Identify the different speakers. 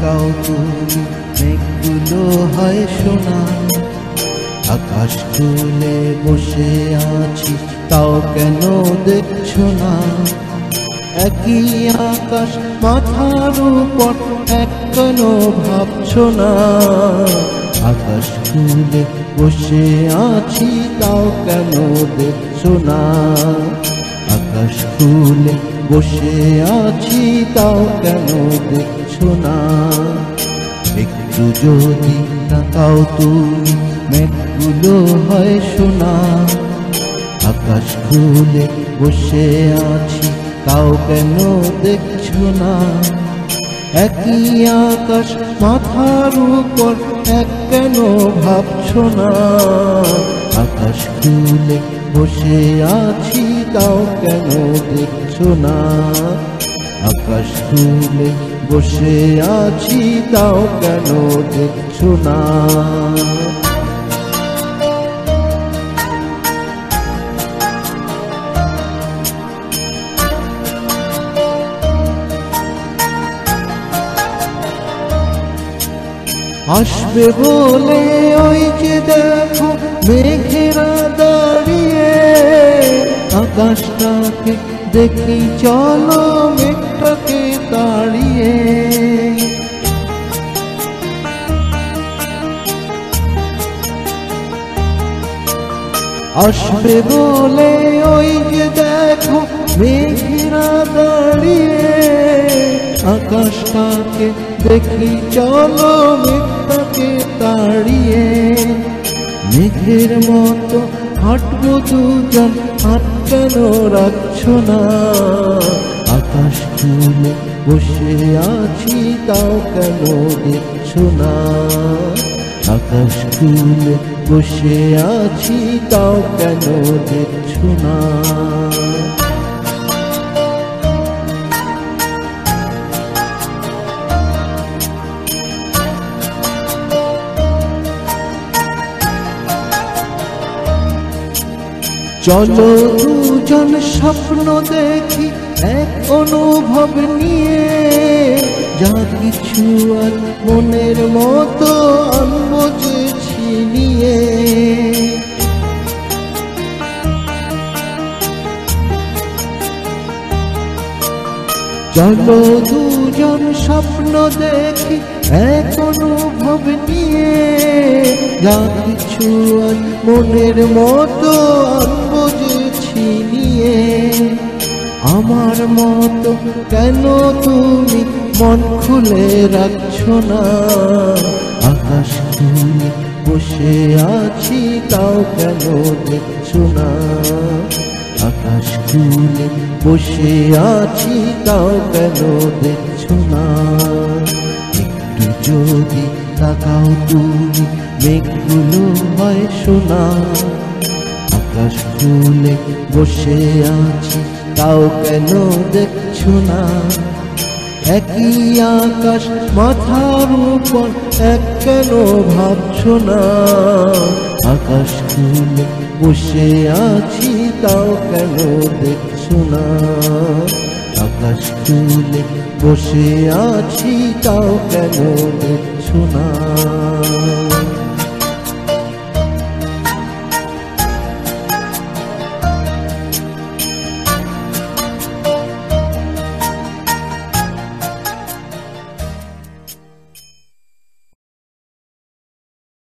Speaker 1: তাকাও তুমি মেঘগুলো হয় সোনা। আকাশ খুলে বসে আছি তাও কেন দেখছো না? একই আকাশ মাথার উপর এক কেন ভাবছো না? আকাশ খুলে বসে আছি তাও কেন দেখছো না? আকাশ খুলে বসে আছি তাও কেন দেখছো না? একটু যদি তাকাও তুমি মেঘগুলো হয় সোনা। আকাশ খুলে বসে আছি তাও কেন দেখছো না? একই আকাশ মাথার উপর এক কেন ভাবছো না? আকাশ খুলে বসে আছি তাও কেন দেখছো না? আকাশ খুলে বসে আছি তাও কেন দেখছো না? আসবে বলে ওই যে দেখো মেঘেরা দাঁড়িয়ে, আকাশটাকে দেখি চলো মেঘটাকে তাড়িয়ে। আসবে বলে ওই যে দেখো মেঘেরা দাঁড়িয়ে, আকাশটাকে দেখি চলো মেঘটাকে তাড়িয়ে। মেঘের মতো হাঁটবো দুজন, হাত কেন রাখছো না? আকাশ খুলে বসে আছি তাও কেন দেখছো না? আকাশ খুলে বসে আছি তাও কেন দেখছো না? চলো দুজন স্বপ্ন দেখি এক অনুভব নিয়ে, যা কিছু আর মনের মতো আনবো যে ছিনিয়ে। চলো দুজন স্বপ্ন দেখি এক অনুভব নিয়ে, যা কিছু আর মনের মতো আনবো যে ছিনিয়ে। আমার মতো কেন তুমি মন খুলে রাখছো না? আকাশ খুলে বসে আছি তাও কেন দেখছো না? আকাশ খুলে বসে আছি তাও কেন দেখছো না? একটু যদি তাকাও তুমি মেঘগুলো হয় সোনা। আকাশ খুলে বসে আছি তাও কেন দেখছো না? একই আকাশ মাথার উপর এক কেন ভাবছো না? আকাশ খুলে বসে আছি তাও কেন দেখছো না? আকাশ খুলে বসে আছি তাও কেন দেখছো না?